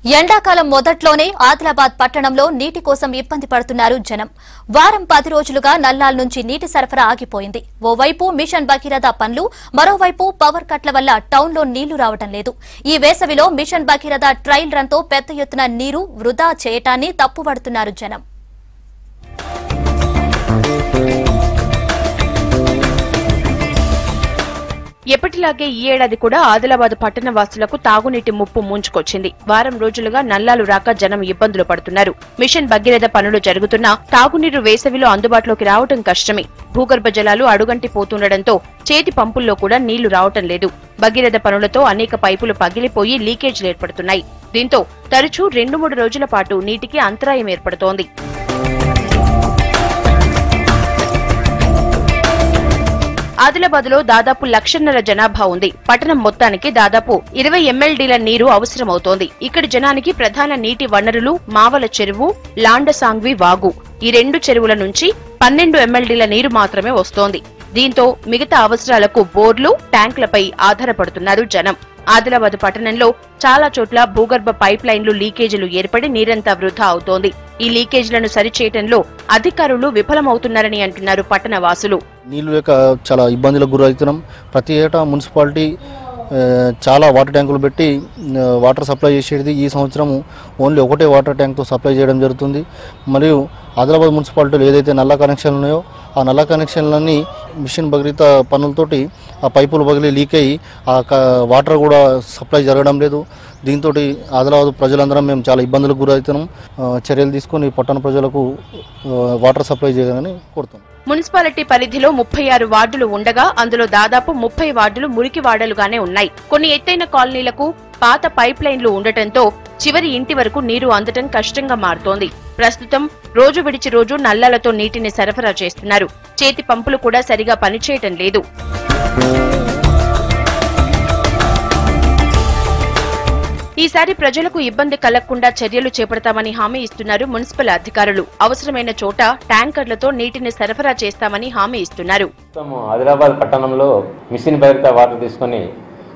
ఎండాకాలం మొదట్లోనే ఆదిలాబాద్ పట్టణంలో నీటి కోసం ఇబ్బంది పడుతున్నారు జనం. వారం 10 రోజులుగా నల్లాల నుంచి నీటి సరఫరా ఆగిపోయింది. ఓవైపు మిషన్ భగీరథ పనులు, మరోవైపు పవర్ కట్ల వల్ల టౌన్లో నీళ్లు రావడం లేదు. ఈ వేసవిలో మిషన్ భగీరథ ట్రయల్ రన్తో పెద్ద ఎత్తున నీరు వృధా చేయటాన్ని తప్పుపడుతున్నారు జనం. ఎప్పటిలాగే ఈ ఏడాది కూడా ఆదిలాబాద్ పట్టణ వాసులకు తాగునీటి ముప్పు ముంచుకొచ్చింది. వారం రోజులుగా నల్లాలు రాక జనం ఇబ్బందులు పడుతున్నారు. మిషన్ భగీరథ పనులు జరుగుతున్నా తాగునీరు వేసవిలో అందుబాటులోకి రావడం కష్టమే. భూగర్భ జలాలు అడుగంటి పోతుండటంతో చేతి పంపుల్లో కూడా నీళ్లు రావటం లేదు. భగీరథ పనులతో అనేక పైపులు పగిలిపోయి లీకేజీలు ఏర్పడుతున్నాయి. దీంతో తరచూ 2-3 రోజుల పాటు నీటికి అంతరాయం ఏర్పడుతోంది. ఆదిలాబాద్ లో దాదాపు 1,00,000 జనాభా ఉంది. పట్టణం మొత్తానికి దాదాపు 20 MLDల నీరు అవసరమవుతోంది. ఇక్కడి జనానికి ప్రధాన నీటి వనరులు మావల చెరువు, లాండసాంగ్వి వాగు. ఈ 2 చెరువుల నుంచి 12 MLDల నీరు మాత్రమే వస్తోంది. దీంతో మిగతా అవసరాలకు బోర్లు, ట్యాంకులపై ఆధారపడుతున్నారు జనం. ఆదిలాబాద్ పట్టణంలో చాలా చోట్ల భూగర్భ పైప్ లైన్లు లీకేజీలు ఏర్పడి నీరంతా వృధా అవుతోంది. ఈ లీకేజీలను సరిచేయటంలో అధికారులు విఫలమవుతున్నారని అంటున్నారు పట్టణ వాసులు. నీళ్లు లేక చాలా ఇబ్బందులకు గురవుతున్నాం. ప్రతి ఏటా మున్సిపాలిటీ చాలా వాటర్ ట్యాంకులు పెట్టి వాటర్ సప్లై చేసేది. ఈ సంవత్సరం ఓన్లీ ఒకటే వాటర్ ట్యాంక్తో సప్లై చేయడం జరుగుతుంది. మరియు ఆదిలాబాద్ మున్సిపాలిటీలో ఏదైతే నల్ల కనెక్షన్లు ఉన్నాయో ఆ నల్ల కనెక్షన్లన్నీ మిషన్ భగీరథ పనులతోటి ఆ పైపులు పగిలి లీక్ అయ్యి ఆ వాటర్ కూడా సప్లై జరగడం లేదు. దీంతో ఆదిలాబాద్ ప్రజలందరం మేము చాలా ఇబ్బందులకు గురవుతున్నాం. చర్యలు తీసుకొని పట్టణ ప్రజలకు వాటర్ సప్లై చేయాలని కోరుతున్నాం. మున్సిపాలిటీ పరిధిలో 36 వార్డులు ఉండగా అందులో దాదాపు 30 వార్డులు మురికి వార్డులుగానే ఉన్నాయి. కొన్ని ఎత్తైన కాలనీలకు పాత పైప్ లైన్లు ఉండటంతో చివరి ఇంటి వరకు నీరు అందటం కష్టంగా మారుతోంది. ప్రస్తుతం రోజు విడిచి రోజు నల్లాలతో నీటిని సరఫరా చేస్తున్నారు. చేతి పంపులు కూడా సరిగా పనిచేయటం లేదు. ఈసారి ప్రజలకు ఇబ్బంది కలగకుండా చర్యలు చేపడతామని హామీ ఇస్తున్నారు మున్సిపల్ అధికారులు. అవసరమైన చోట ట్యాంకర్లతో నీటిని సరఫరా చేస్తామని హామీ ఇస్తున్నారు. ఆదిలాబాద్ పట్టణంలో మిషన్ భగీరథ వాటర్ తీసుకుని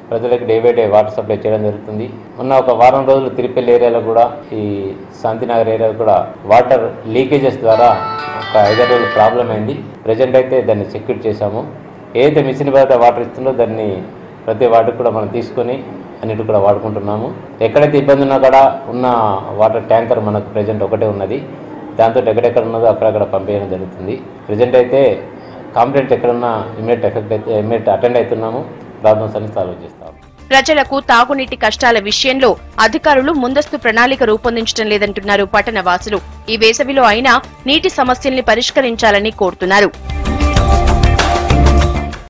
ప్రజలకు day by day water supply చేయడం జరుగుతుంది. మొన్న ఒక వారం రోజులు తిరుపల్లి ఏరియాలో కూడా, ఈ శాంతినగర్ ఏరియాలో కూడా వాటర్ లీకేజెస్ ద్వారా ఒక 5 రోజులు ప్రాబ్లం అయింది. ప్రజెంట్ అయితే దాన్ని సెక్యూర్ చేశాము. ఏదైతే మిషన్ భగీరథ వాటర్ ఇస్తుందో దాన్ని ప్రతి వార్డుకు కూడా మనం తీసుకొని అన్నిటి కూడా వాడుకుంటున్నాము. ఎక్కడైతే ఇబ్బంది ఉన్నా కూడా ఉన్న వాటర్ ట్యాంకర్ మనకు ప్రజెంట్ ఒకటే ఉన్నది. దాంతో ఎక్కడెక్కడ ఉన్నదో అక్కడక్కడ పంపేయడం జరుగుతుంది. ప్రజెంట్ అయితే కంప్లైంట్ ఎక్కడున్నా ఇమీడియట్ అటెండ్ అవుతున్నాము. ప్రాబ్లమ్స్ అన్ని సాల్వ్ చేస్తాము. ప్రజలకు తాగునీటి కష్టాల విషయంలో అధికారులు ముందస్తు ప్రణాళిక రూపొందించడం లేదంటున్నారు పట్టణ వాసులు. ఈ వేసవిలో అయినా నీటి సమస్యల్ని పరిష్కరించాలని కోరుతున్నారు.